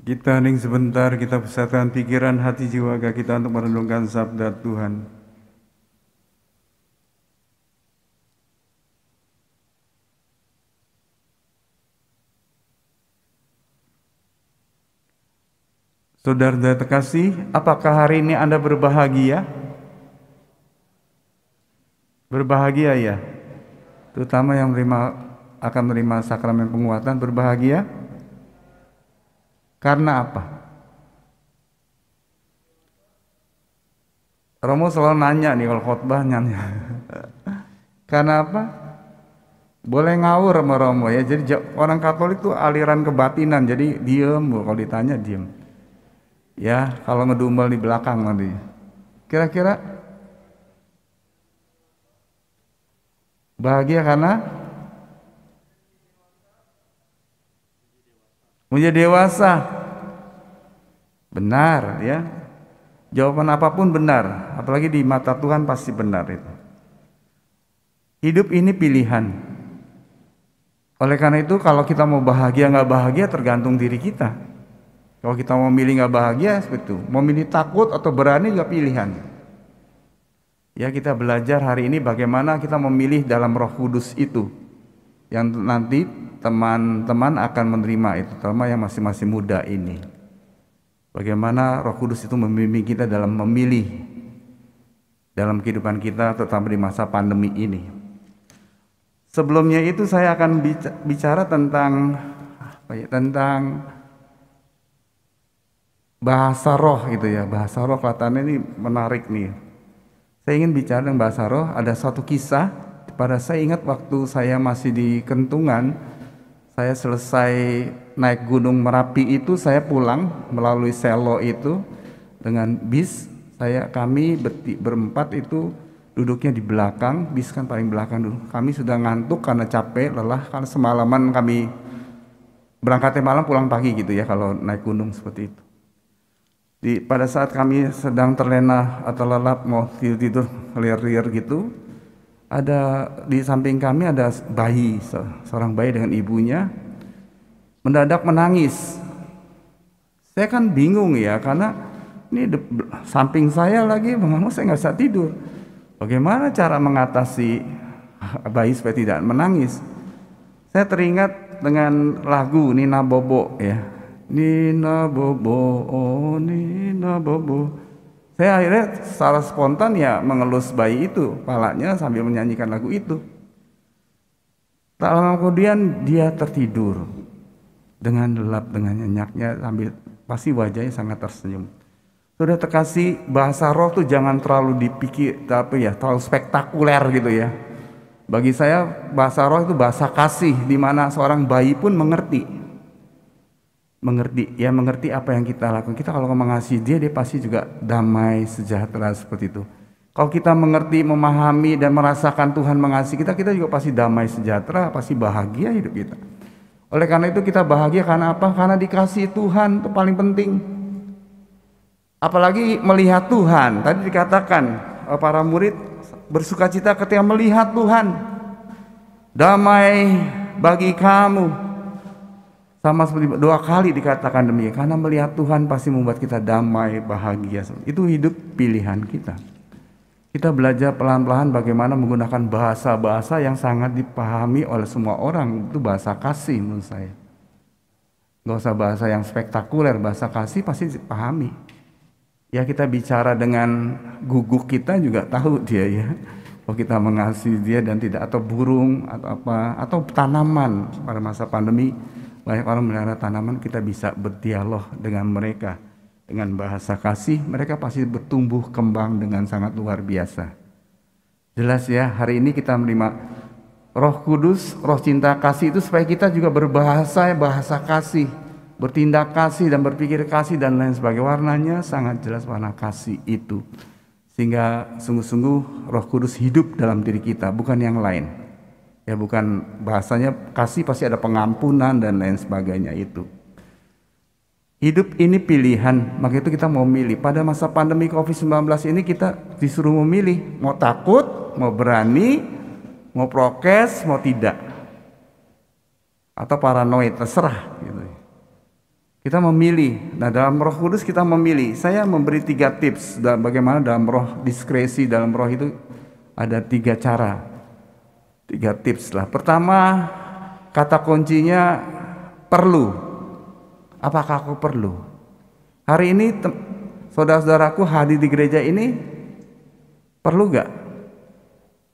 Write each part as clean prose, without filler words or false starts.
Kita hening sebentar, kita pusatkan pikiran, hati, jiwa kita untuk merenungkan sabda Tuhan. Saudara terkasih, apakah hari ini Anda berbahagia? Berbahagia ya, terutama yang akan menerima sakramen penguatan. Berbahagia karena apa? Romo selalu nanya nih kalau khotbah nanya. Karena apa? Boleh ngawur sama Romo ya. Jadi orang Katolik tuh aliran kebatinan, jadi diem, kalau ditanya diem. Ya, kalau ngedumel di belakang nanti. Kira-kira bahagia karena menjadi dewasa. Benar ya. Jawaban apapun benar, apalagi di mata Tuhan pasti benar itu. Hidup ini pilihan. Oleh karena itu kalau kita mau bahagia nggak bahagia tergantung diri kita. Kalau kita mau milih nggak bahagia seperti itu, mau milih takut atau berani juga pilihan. Ya, kita belajar hari ini bagaimana kita memilih dalam Roh Kudus itu, yang nanti teman-teman akan menerima itu, terutama yang masih muda ini. Bagaimana Roh Kudus itu membimbing kita dalam memilih dalam kehidupan kita, terutama di masa pandemi ini. Sebelumnya itu saya akan bicara tentang tentang bahasa roh gitu ya. Bahasa roh kelihatannya ini menarik nih. Saya ingin bicara tentang bahasa roh. Ada suatu kisah, pada saya ingat waktu saya masih di Kentungan, saya selesai naik Gunung Merapi itu, saya pulang melalui Selo itu dengan bis. Kami berempat itu duduknya di belakang, bis kan paling belakang dulu. Kami sudah ngantuk karena capek, lelah, karena semalaman kami berangkatnya malam pulang pagi gitu ya kalau naik gunung seperti itu. Pada saat kami sedang terlena atau lelap mau tidur liar-liar gitu, ada di samping kami ada bayi, seorang bayi dengan ibunya mendadak menangis. Saya kan bingung ya, karena ini samping saya lagi, bagaimana saya nggak bisa tidur. Bagaimana cara mengatasi bayi supaya tidak menangis? Saya teringat dengan lagu Nina Bobo ya. Nina Bobo, oh Nina Bobo. Saya akhirnya secara spontan ya mengelus bayi itu, kepalanya sambil menyanyikan lagu itu. Tak lama kemudian dia tertidur dengan lelap, dengan nyenyaknya, sambil pasti wajahnya sangat tersenyum. Sudah terkasih, bahasa roh tuh jangan terlalu dipikir, terlalu spektakuler gitu ya. Bagi saya bahasa roh itu bahasa kasih, di mana seorang bayi pun mengerti apa yang kita lakukan. Kita kalau mengasihi dia pasti juga damai, sejahtera seperti itu. Kalau kita mengerti, memahami dan merasakan Tuhan mengasihi kita juga pasti damai, sejahtera, pasti bahagia hidup kita. Oleh karena itu kita bahagia karena apa? Karena dikasihi Tuhan, itu paling penting. Apalagi melihat Tuhan. Tadi dikatakan para murid bersukacita ketika melihat Tuhan. Damai bagi kamu. Sama seperti 2 kali dikatakan demikian. Karena melihat Tuhan pasti membuat kita damai, bahagia. Itu hidup pilihan kita. Kita belajar pelan-pelan bagaimana menggunakan bahasa-bahasa yang sangat dipahami oleh semua orang. Itu bahasa kasih menurut saya. Gak usah bahasa yang spektakuler, bahasa kasih pasti dipahami. Ya, kita bicara dengan guguk kita juga tahu dia ya. Kalau kita mengasihi dia dan tidak, atau burung atau apa, atau tanaman. Pada masa pandemi banyak orang melihara tanaman, kita bisa berdialog dengan mereka dengan bahasa kasih, mereka pasti bertumbuh kembang dengan sangat luar biasa. Jelas ya, hari ini kita menerima Roh Kudus, roh cinta kasih itu supaya kita juga berbahasa kasih, bertindak kasih dan berpikir kasih dan lain sebagainya. Warnanya sangat jelas warna kasih itu, sehingga sungguh-sungguh Roh Kudus hidup dalam diri kita, bukan yang lain ya. Bukan bahasanya kasih pasti ada pengampunan dan lain sebagainya. Itu hidup ini pilihan, maka itu kita mau milih. Pada masa pandemi COVID-19 ini kita disuruh memilih, mau takut, mau berani, mau prokes, mau tidak, atau paranoid, terserah gitu. Kita memilih. Nah, dalam Roh Kudus kita memilih. Saya memberi 3 tips bagaimana dalam roh, diskresi dalam roh itu ada 3 cara, 3 tips lah. Pertama, kata kuncinya perlu. Apakah aku perlu? Hari ini saudara-saudaraku hadir di gereja ini perlu gak?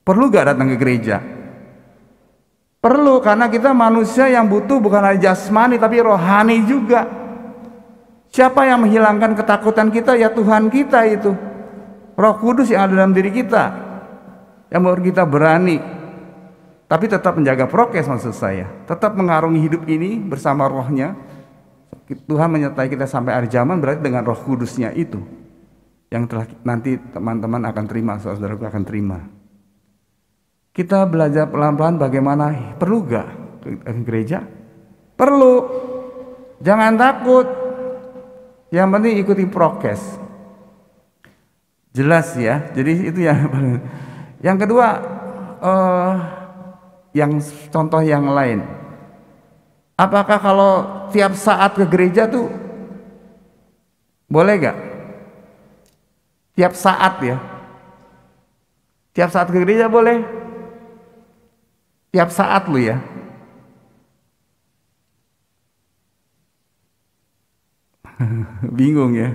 Perlu gak datang ke gereja? Perlu, karena kita manusia yang butuh bukan hanya jasmani tapi rohani juga. Siapa yang menghilangkan ketakutan kita? Ya Tuhan kita itu. Roh Kudus yang ada dalam diri kita, yang membuat kita berani. Tapi tetap menjaga prokes, maksud saya. Tetap mengarungi hidup ini bersama rohnya. Tuhan menyertai kita sampai akhir zaman, berarti dengan Roh Kudusnya itu yang telah nanti teman-teman akan terima, saudaraku akan terima. Kita belajar pelan-pelan bagaimana, perlu gak ke gereja? Perlu. Jangan takut. Yang penting ikuti prokes. Jelas ya. Jadi itu yang kedua, yang contoh yang lain. Apakah kalau tiap saat ke gereja tuh boleh gak? Tiap saat ya. Tiap saat ke gereja boleh? Tiap saat lu ya. Bingung ya.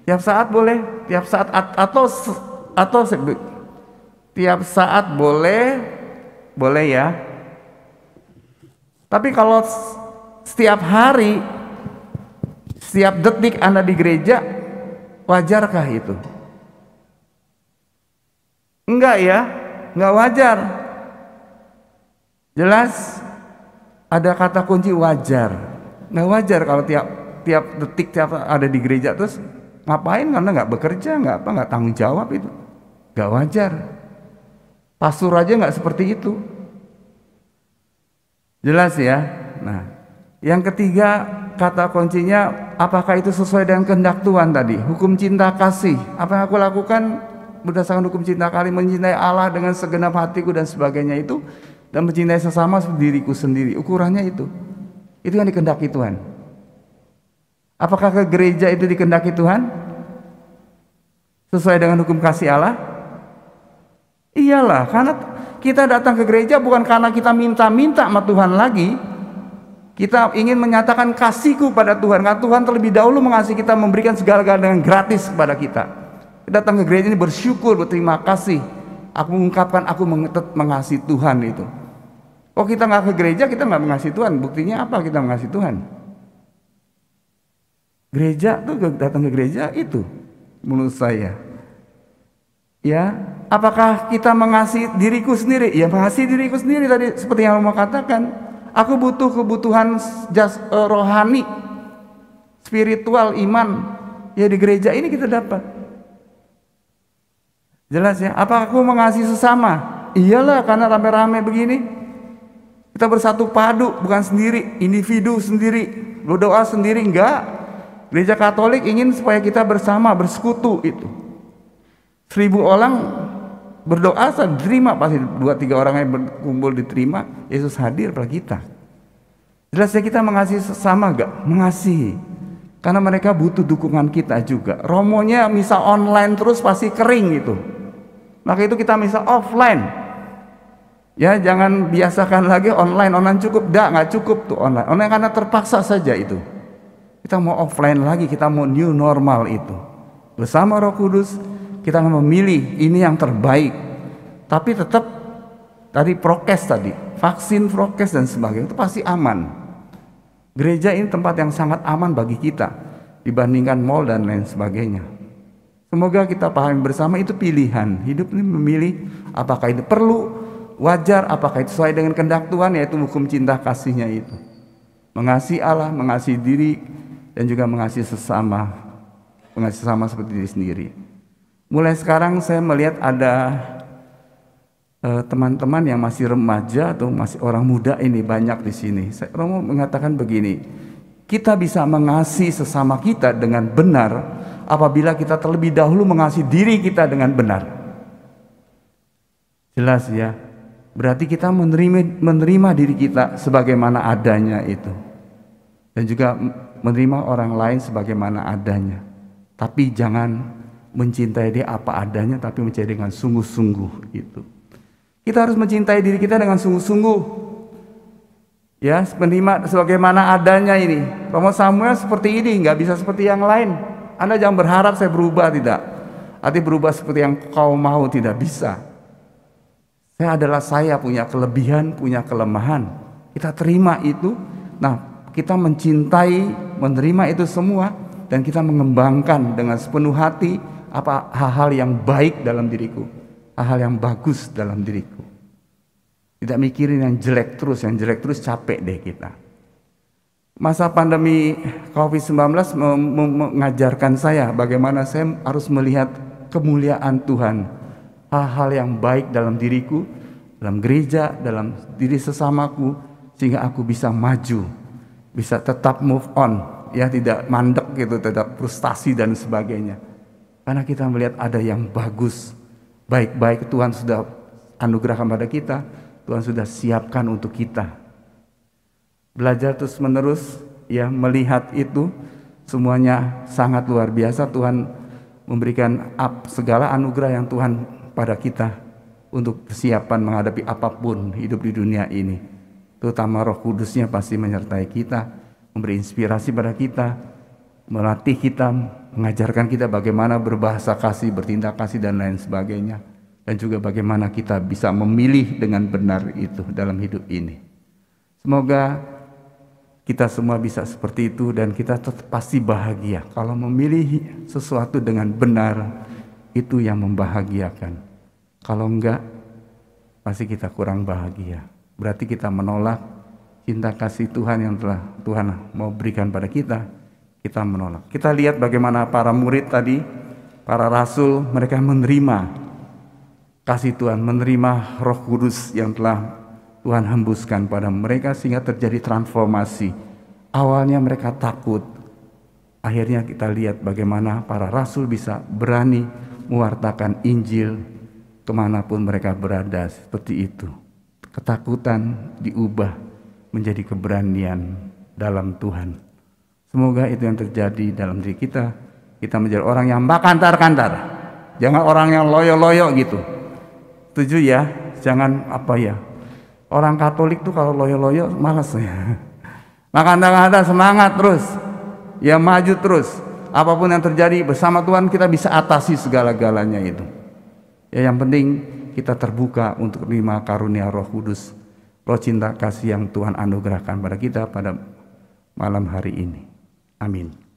Tiap saat boleh, tiap saat atau tiap saat boleh ya. Tapi kalau setiap hari, setiap detik Anda di gereja, wajarkah itu? Enggak ya, enggak wajar. Jelas ada kata kunci wajar. Enggak wajar kalau tiap detik tiap ada di gereja terus ngapain? Karena nggak bekerja, nggak tanggung jawab, itu nggak wajar. Pastor aja nggak seperti itu. Jelas ya. Nah, yang ketiga kata kuncinya, apakah itu sesuai dengan kehendak Tuhan tadi? Hukum cinta kasih. Apa yang aku lakukan berdasarkan hukum cinta kasih, mencintai Allah dengan segenap hatiku dan sebagainya itu, dan mencintai sesama seperti diriku sendiri. Ukurannya itu yang dikehendaki Tuhan. Apakah ke gereja itu dikehendaki Tuhan? Sesuai dengan hukum kasih Allah? Iyalah, karena kita datang ke gereja bukan karena kita minta-minta sama Tuhan lagi. Kita ingin menyatakan kasihku pada Tuhan. Karena Tuhan terlebih dahulu mengasihi kita, memberikan segala-galanya dengan gratis kepada kita. Kita datang ke gereja ini bersyukur, berterima kasih. Aku mengungkapkan aku mengasihi Tuhan itu. Kok kita nggak ke gereja, kita nggak mengasihi Tuhan? Buktinya apa kita mengasihi Tuhan? Gereja tuh, datang ke gereja itu menurut saya. Ya, apakah kita mengasihi diriku sendiri? Ya, mengasihi diriku sendiri tadi seperti yang mau katakan. Aku butuh kebutuhan rohani, spiritual, iman. Ya di gereja ini kita dapat. Jelas ya. Apakah aku mengasihi sesama? Iyalah, karena rame-rame begini. Kita bersatu padu, bukan sendiri, individu sendiri, berdoa sendiri, enggak. Gereja Katolik ingin supaya kita bersama, bersekutu itu. 1000 orang berdoa, diterima pasti 2-3 orang yang berkumpul diterima, Yesus hadir pada kita. Jelasnya kita mengasihi sesama gak? Mengasihi. Karena mereka butuh dukungan kita juga. Romonya misa online terus pasti kering itu. Maka itu kita misa offline. Ya, jangan biasakan lagi online cukup. Nggak cukup tuh online. Online karena terpaksa saja itu. Kita mau offline lagi, kita mau new normal itu. Bersama Roh Kudus kita memilih ini yang terbaik. Tapi tetap tadi prokes tadi, vaksin, prokes dan sebagainya itu pasti aman. Gereja ini tempat yang sangat aman bagi kita dibandingkan mall dan lain sebagainya. Semoga kita pahami bersama itu pilihan. Hidup ini memilih apakah itu perlu, wajar, apakah itu sesuai dengan kehendak Tuhan, yaitu hukum cinta kasihnya itu. Mengasihi Allah, mengasihi diri, dan juga mengasihi sesama seperti diri sendiri. Mulai sekarang saya melihat ada teman-teman yang masih remaja atau masih orang muda ini banyak di sini. Saya mau mengatakan begini, kita bisa mengasihi sesama kita dengan benar apabila kita terlebih dahulu mengasihi diri kita dengan benar. Jelas ya. Berarti kita menerima diri kita sebagaimana adanya itu. Dan juga menerima orang lain sebagaimana adanya. Tapi jangan mencintai dia apa adanya, tapi mencintai dengan sungguh-sungguh itu. Kita harus mencintai diri kita dengan sungguh-sungguh. Ya, menerima sebagaimana adanya ini. Romo Samuel seperti ini, nggak bisa seperti yang lain. Anda jangan berharap saya berubah, tidak. Arti berubah seperti yang kau mau, tidak bisa. Saya adalah saya, punya kelebihan, punya kelemahan. Kita terima itu. Nah, kita mencintai, menerima itu semua, dan kita mengembangkan dengan sepenuh hati apa hal-hal yang baik dalam diriku, hal-hal yang bagus dalam diriku. Tidak mikirin yang jelek terus capek deh kita. Masa pandemi COVID-19 mengajarkan saya bagaimana saya harus melihat kemuliaan Tuhan, hal-hal yang baik dalam diriku, dalam gereja, dalam diri sesamaku, sehingga aku bisa maju, bisa tetap move on, ya, tidak mandek gitu, tidak frustasi dan sebagainya. Karena kita melihat ada yang bagus, baik-baik Tuhan sudah anugerahkan pada kita, Tuhan sudah siapkan untuk kita. Belajar terus menerus, ya, melihat itu semuanya sangat luar biasa. Tuhan memberikan segala anugerah yang Tuhan pada kita untuk persiapan menghadapi apapun hidup di dunia ini. Terutama Roh Kudusnya pasti menyertai kita, memberi inspirasi pada kita, melatih kita, mengajarkan kita bagaimana berbahasa kasih, bertindak kasih, dan lain sebagainya. Dan juga bagaimana kita bisa memilih dengan benar itu dalam hidup ini. Semoga kita semua bisa seperti itu dan kita tetap pasti bahagia. Kalau memilih sesuatu dengan benar, itu yang membahagiakan. Kalau enggak, pasti kita kurang bahagia. Berarti kita menolak cinta kasih Tuhan yang telah Tuhan mau berikan pada kita. Kita menolak. Kita lihat bagaimana para murid tadi, para rasul, mereka menerima kasih Tuhan, menerima Roh Kudus yang telah Tuhan hembuskan pada mereka sehingga terjadi transformasi. Awalnya mereka takut, akhirnya kita lihat bagaimana para rasul bisa berani mewartakan Injil kemanapun mereka berada, seperti itu. Ketakutan diubah menjadi keberanian dalam Tuhan. Semoga itu yang terjadi dalam diri kita. Kita menjadi orang yang bakantar-kantar, jangan orang yang loyo-loyo gitu. Setuju ya? Jangan apa ya? Orang Katolik tuh kalau loyo-loyo malas ya. Makanya semangat terus, ya, maju terus. Apapun yang terjadi bersama Tuhan kita bisa atasi segala-galanya itu. Ya, yang penting kita terbuka untuk menerima karunia Roh Kudus, Roh cinta kasih yang Tuhan anugerahkan pada kita pada malam hari ini. Amin.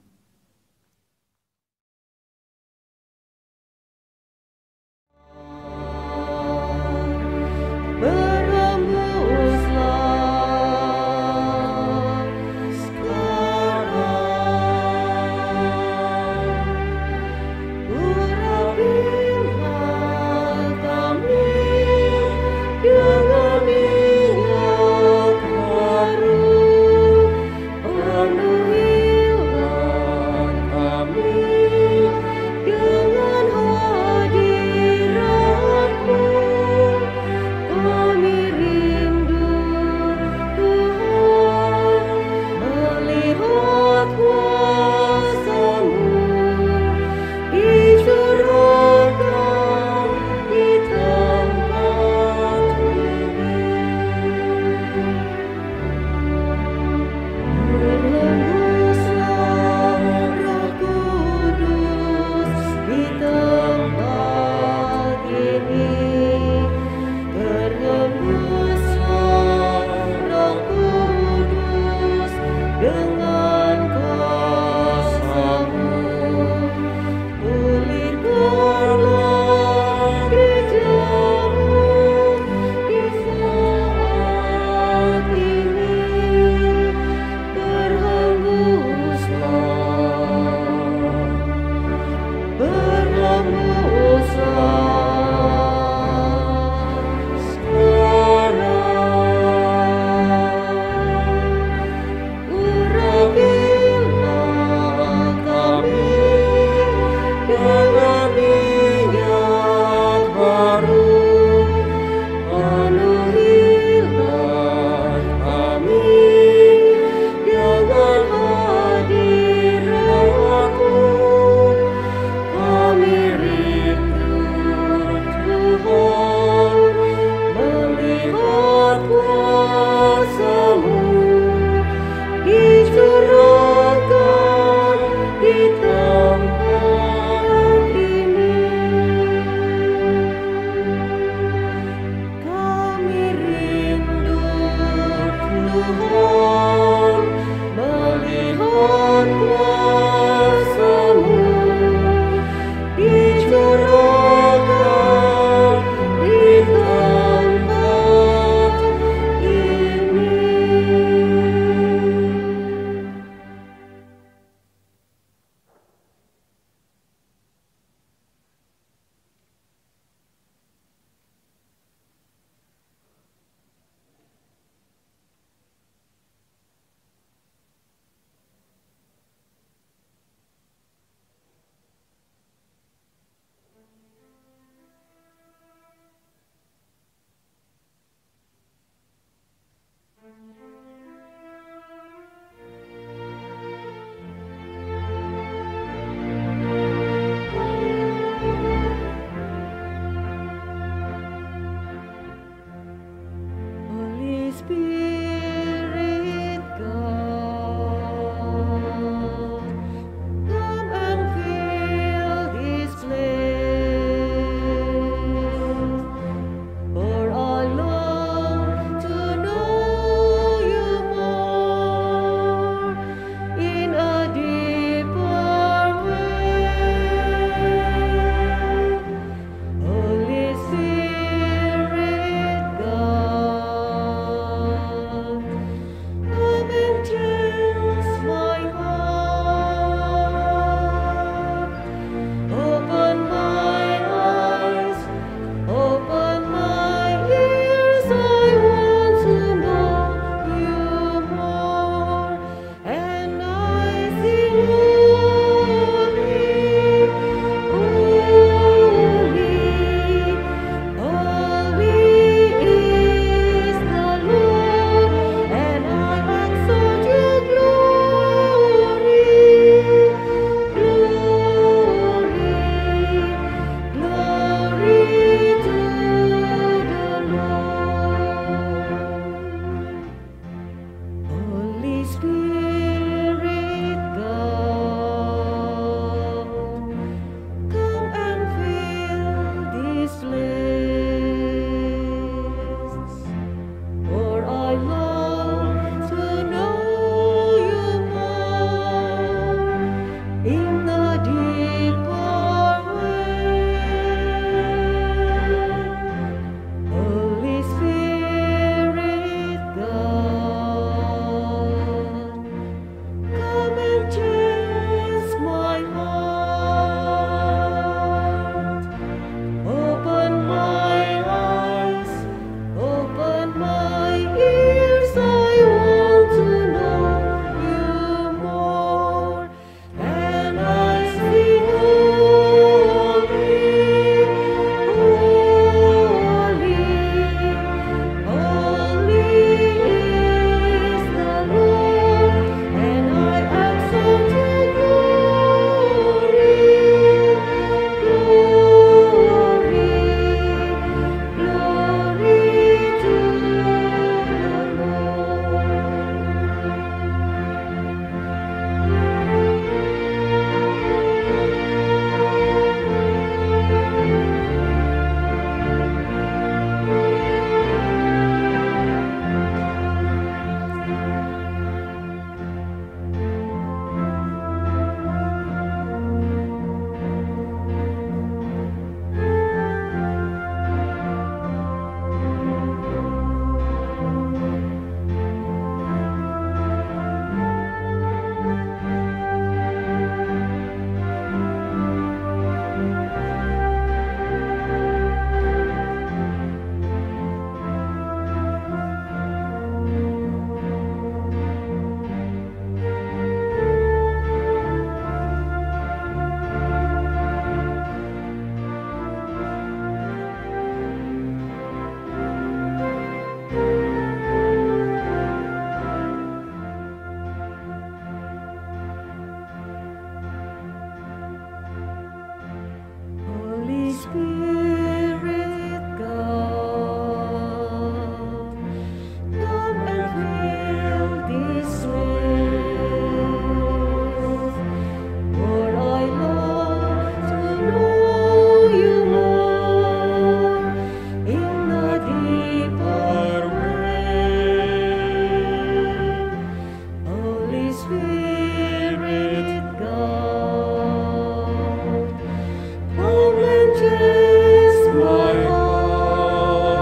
teaches my heart.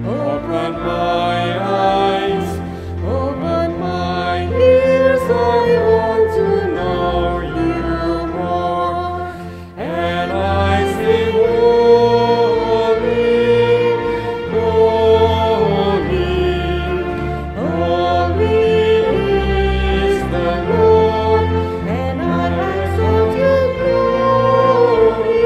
Open my eyes, open my ears, I want to know you more. And I say, holy, holy, holy is the Lord, and I exalt your glory.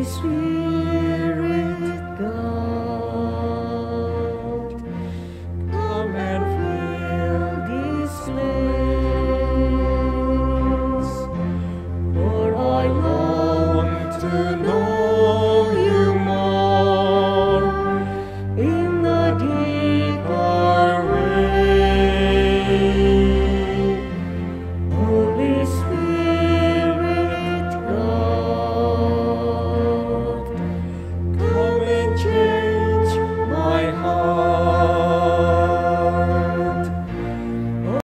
Holy Spirit, God, come and fill this place, for I long to know you more in the deep